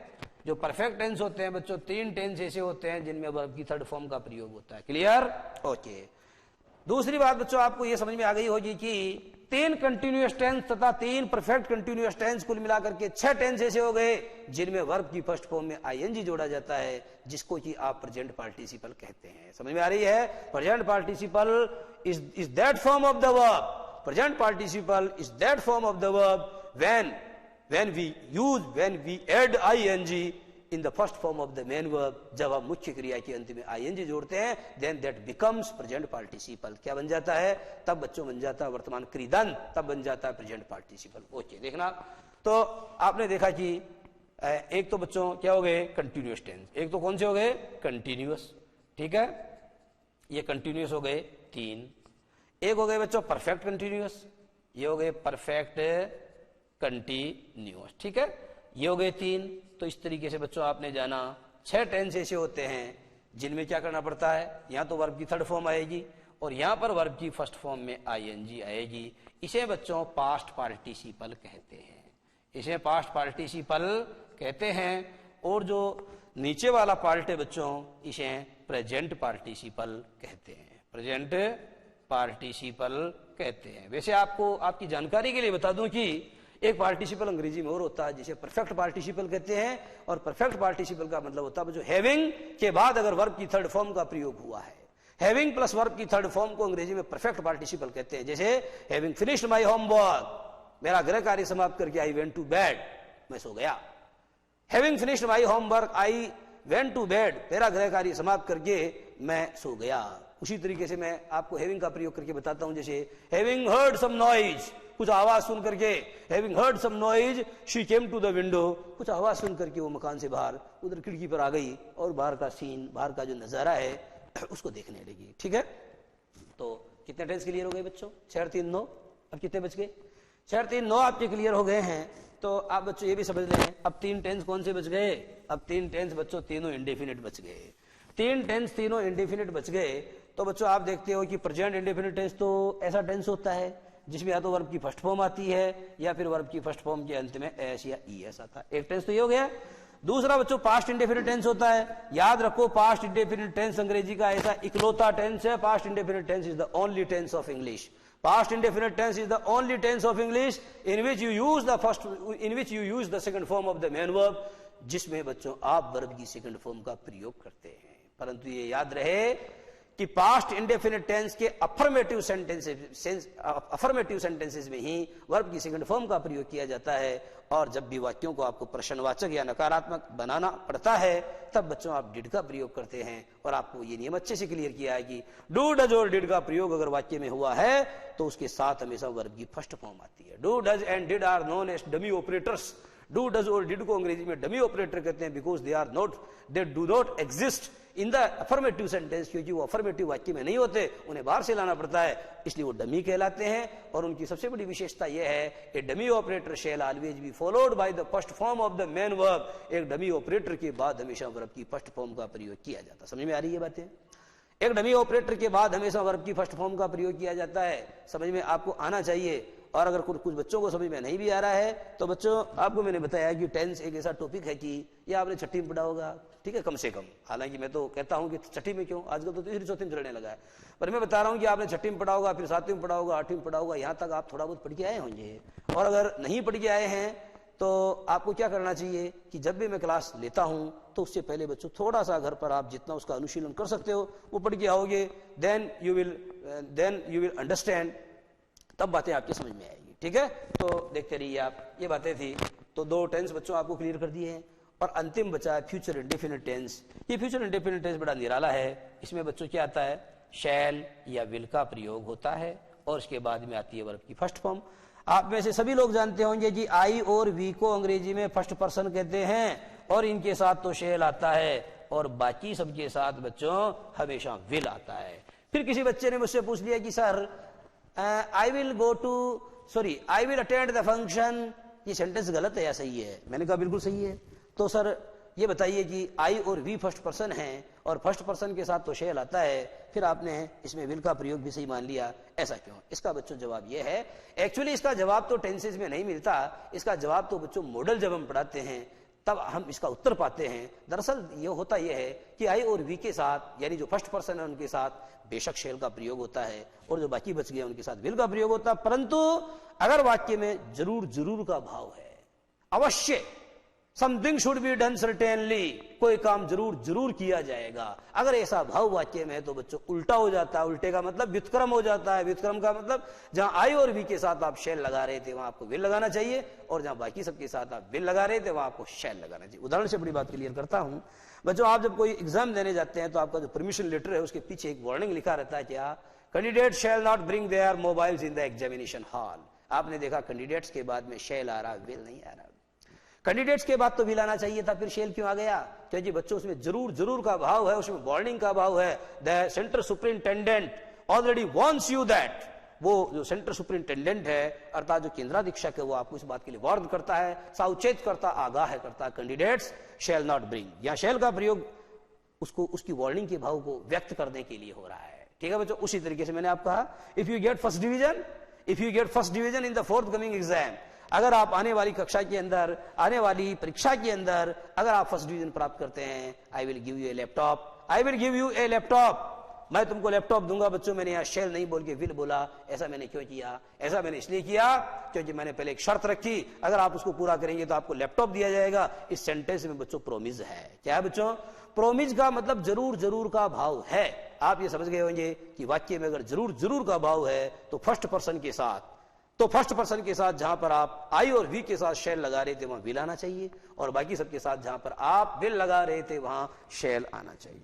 जो परफेक्ट टेंस होते हैं बच्चों, 3 टेंस ऐसे होते हैं जिनमें वर्ब की थर्ड फॉर्म का प्रयोग होता है। क्लियर? ओके। दूसरी बात बच्चों आपको यह समझ में आ गई होगी कि 3 कंटिन्यूअस टेंस तथा 3 परफेक्ट कंटिन्यूअस टेंस कुल मिलाकर के 6 टेंस ऐसे हो गए जिनमें वर्ब की फर्स्ट फॉर्म में आईएनजी जोड़ा जाता है, जिसको कि आप प्रेजेंट पार्टिसिपल कहते हैं। समझ में आ रही है? Present participle is that form of the verb. Present participle is that form of the verb when we add ing in the first form of the main verb। जब हम मुख्य क्रिया के अंत में ing जोड़ते हैं then that becomes present participle। क्या बन जाता है? तब बच्चों बन जाता है वर्तमान क्रियादंत, तब बन जाता है प्रेजेंट पार्टिसिपल। ओके, देखना तो आपने देखा कि एक तो बच्चों क्या हो गए? Continuous tense. एक तो कौन से हो गए? कंटिन्यूअस। ठीक है, ये कंटिन्यूअस हो गए 3। एक हो गए बच्चों परफेक्ट कंटिन्यूअस, ये हो गए परफेक्ट कंटिन्यूअस। ठीक है, ये हो गए 3। तो इस तरीके से बच्चों आपने जाना 6 टेंस ऐसे होते हैं जिनमें क्या करना पड़ता है? यहां तो वर्ब की थर्ड फॉर्म आएगी और यहां पर वर्ब की फर्स्ट फॉर्म में आईएनजी आएगी। इसे बच्चों पास्ट पार्टिसिपल कहते हैं। इसे पास्ट पार्टिसिपल कहते हैं। और जो नीचे वाला पार्ट है बच्चों, इसे प्रेजेंट पार्टिसिपल कहते हैं। प्रेजेंट पार्टिसिपल कहते हैं। वैसे आपको आपकी जानकारी के लिए बता दूं कि एक पार्टिसिपल अंग्रेजी में और होता है जिसे परफेक्ट पार्टिसिपल कहते हैं। और परफेक्ट पार्टिसिपल का मतलब होता है जो हैविंग के बाद अगर वर्ब की थर्ड फॉर्म का प्रयोग हुआ है। हैविंग प्लस वर्ब की थर्ड फॉर्म को अंग्रेजी में परफेक्ट पार्टिसिपल कहते हैं। जैसे हैविंग फिनिश्ड माय होमवर्क, मेरा गृह कार्य समाप्त करके आई वेंट टू बेड, मैं सो गया। Having finished my homework I went to bed, मेरा गृह कार्य समाप्त करके मैं सो गया। उसी तरीके से मैं आपको हैविंग का प्रयोग करके बताता हूं। जैसे हैविंग हर्ड सम नॉइज, कुछ आवाज सुन करके, having heard some noise she came to the window, कुछ आवाज सुन करके वो मकान से बाहर उधर खिड़की पर आ गई और बाहर का सीन, बाहर का जो नजारा है उसको देखने लगी। ठीक है, तो कितने टेंस क्लियर हो गए बच्चों? 6 और 3 9। अब कितने बच गए? 6 और 3 9 आपके क्लियर हो गए हैं। तो आप बच्चों ये भी समझ लें अब 3 टेंस कौन से बच गए? अब 3 टेंस बच्चों तीनों इंडेफिनिट बच गए। 3 टेंस तीनों इंडेफिनिट बच गए। तो बच्चों आप देखते हो कि प्रेजेंट इंडेफिनिट टेंस तो ऐसा टेंस होता है जिसमें या तो वर्ब की फर्स्ट फॉर्म आती है या फिर वर्ब की फर्स्ट फॉर्म के अंत में एस या ईएस आता है। एक टेंस तो ये हो गया। दूसरा बच्चों पास्ट इंडेफिनिट टेंस होता है। याद रखो पास्ट इंडेफिनिट टेंस अंग्रेजी का ऐसा इकलौता टेंस है। Past indefinite tense is the only tense of English. Past indefinite tense is the only tense of English in which you use the second form of the main verb, जिसमें बच्चों आप वर्ब की सेकंड फॉर्म का प्रयोग करते हैं। परंतु ये याद रहे कि पास्ट इंडेफिनिट टेंस के अफर्मेटिव सेंटेंसेस में ही वर्ब की सेकंड फॉर्म का प्रयोग किया जाता है। और जब भी वाक्यों को आपको प्रश्नवाचक या नकारात्मक बनाना पड़ता है तब बच्चों आप डिड का प्रयोग करते हैं। और आपको ये नियम अच्छे से क्लियर किया है कि डू डज और डिड का प्रयोग अगर वाक्य में हुआ है तो उसके साथ हमेशा वर्ब की फर्स्ट फॉर्म आती है। Do does and did are known as dummy operators. Do does और डिड को अंग्रेजी में डमी ऑपरेटर कहते हैं because they do not exist in the affirmative sentence, क्योंकि वो अफर्मेटिव वाक्य में नहीं होते, उन्हें बाहर से लाना पड़ता है, इसलिए वो डमी कहलाते हैं। और उनकी सबसे बड़ी विशेषता यह है a dummy operator shall always be followed by the first form of the main verb. एक डमी ऑपरेटर के बाद हमेशा वर्ब की फर्स्ट फॉर्म का प्रयोग किया जाता है। समझ में आ रही है बातें? एक डमी ऑपरेटर के बाद हमेशा वर्ब की फर्स्ट फॉर्म का प्रयोग किया जाता है। समझ में आपको आना चाहिए। और अगर कुछ बच्चों को समझ में नहीं भी आ रहा है तो बच्चों आपको मैंने बताया कि टेंस एक ऐसा टॉपिक है कि ये आपने छठी में पढ़ा होगा, ठीक है, कम से कम। हालांकि मैं तो कहता हूं कि छठी में क्यों, आजकल तो तीसरी चौथी में चढ़ने लगा है, पर मैं बता रहा हूं कि आपने छठी में पढ़ा होगा, फिर सातवीं में पढ़ा होगा, आठवीं में पढ़ा होगा, यहां तक आप थोड़ा बहुत पढ़ के आए होंगे। और अगर नहीं पढ़ के आए हैं तो आपको क्या करना चाहिए कि जब भी मैं क्लास लेता हूं तो उससे पहले बच्चों थोड़ा सा घर पर आप जितना उसका अनुशीलन कर सकते हो वो पढ़ के आओगे, देन यू विल अंडरस्टैंड, तब बातें आपके समझ में आएगी। ठीक है, तो देखते रहिए आप। ये बातें थी तो दो टेंस बच्चों आपको क्लियर कर दिए हैं। और अंतिम बचा है फ्यूचर इंडेफिनिट टेंस। ये फ्यूचर इंडेफिनिट टेंस बड़ा निराला है। इसमें बच्चों क्या आता है, शैल या विल का प्रयोग होता है और उसके बाद में आती है वर्ब की फर्स्ट फॉर्म। आप में से सभी लोग जानते होंगे कि आई और वी को अंग्रेजी में फर्स्ट पर्सन कहते हैं और इनके साथ तो शैल आता है और बाकी सबके साथ बच्चों हमेशा विल आता है। फिर किसी बच्चे ने मुझसे पूछ लिया कि sir I will attend the function, ये सेंटेंस गलत है या सही है? मैंने कहा बिल्कुल सही है। तो सर ये बताइए कि आई और वी फर्स्ट पर्सन हैं और फर्स्ट पर्सन के साथ तो शैल आता है, फिर आपने इसमें विल का प्रयोग भी सही मान लिया, ऐसा क्यों? इसका बच्चों जवाब ये है, एक्चुअली इसका जवाब तो टेंसेस में नहीं मिलता, इसका जवाब तो बच्चों मॉडल जब हम पढ़ाते हैं तब हम इसका उत्तर पाते हैं। दरअसल ये होता यह है कि आई और वी के साथ यानी जो फर्स्ट पर्सन है उनके साथ बेशक शैल का प्रयोग होता है और जो बाकी बच गए उनके साथ विल का प्रयोग होता है, परंतु अगर वाक्य में जरूर का भाव है, अवश्य something should be done certainly, कोई काम जरूर किया जाएगा, अगर ऐसा भाव वाक्य में है तो बच्चों उल्टा हो जाता है। उल्टे का मतलब व्युत्क्रम हो जाता है। व्युत्क्रम का मतलब जहां आई और वी के साथ आप शैल लगा रहे थे वहां आपको विल लगाना चाहिए और जहां बाकी सबके साथ आप विल लगा रहे थे वहां आपको शैल लगाना चाहिए। उदाहरण से बड़ी बात क्लियर करता हूं बच्चों, आप जब कोई एग्जाम देने जाते हैं तो आपका जो परमिशन लेटर है उसके पीछे एक वार्निंग लिखा रहता है, क्या? Candidate shall not bring their mobiles in the examination hall. आपने देखा कैंडिडेट्स के बाद में शैल आ रहा, विल नहीं आ रहा। कैंडिडेट्स के बाद तो विल आना चाहिए था, फिर शेल क्यों आ गया? क्योंकि बच्चों उसमें जरूर का भाव है, उसमें वार्निंग का भाव है। The centre superintendent already warns you that, वो जो सेंटर सुपरिंटेंडेंट है अर्थात जो केंद्राधीक्षक है वो आपको इस बात के लिए वार्न करता है, सावचेत करता, आगाह करता, कैंडिडेट्स शैल नॉट ब्रिंग। यहां शैल का प्रयोग उसको उसकी वार्निंग के भाव को व्यक्त करने के लिए हो रहा है। ठीक है बच्चों, उसी तरीके से मैंने आपको कहा if you get first division in the fourth coming exam, अगर आप आने वाली कक्षा के अंदर, आने वाली परीक्षा के अंदर अगर आप फर्स्ट डिवीजन प्राप्त करते हैं, I will give U A laptop, मैं तुमको लैपटॉप दूंगा। बच्चों मैंने यहां शेल नहीं बोल के विल बोला, ऐसा मैंने क्यों किया? ऐसा मैंने इसलिए किया क्योंकि मैंने पहले एक शर्त रखी, अगर आप उसको पूरा करेंगे तो आपको लैपटॉप दिया जाएगा। इस सेंटेंस में बच्चों प्रोमिस है। क्या है बच्चों? प्रोमिस का मतलब जरूर का भाव है। आप ये समझ गए होंगे कि वाक्य में अगर जरूर का भाव है तो फर्स्ट पर्सन के साथ जहां पर आप आई और वी के साथ शैल लगा रहे थे वहां विल आना चाहिए और बाकी सबके साथ जहां पर आप विल लगा रहे थे वहां शैल आना चाहिए।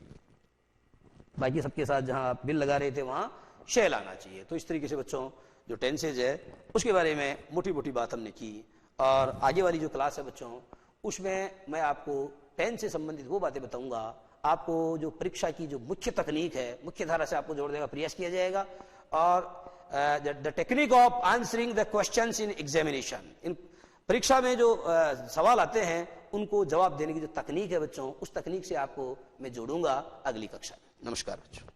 बाकी सबके साथ जहां आप विल लगा रहे थे वहां शैल आना चाहिए। तो इस तरीके से बच्चों जो टेंसेज है उसके बारे में मोटी बात हमने की। और आगे वाली जो क्लास है बच्चों उसमें मैं आपको टेंस से संबंधित वो बातें बताऊंगा। आपको जो परीक्षा की जो मुख्य तकनीक है, मुख्य धारा से आपको जोड़ने का प्रयास किया जाएगा और the technique of answering the questions in examination, इन परीक्षा में जो सवाल आते हैं उनको जवाब देने की जो तकनीक है बच्चों, उस तकनीक से आपको मैं जोड़ूंगा अगली कक्षा में। नमस्कार बच्चों।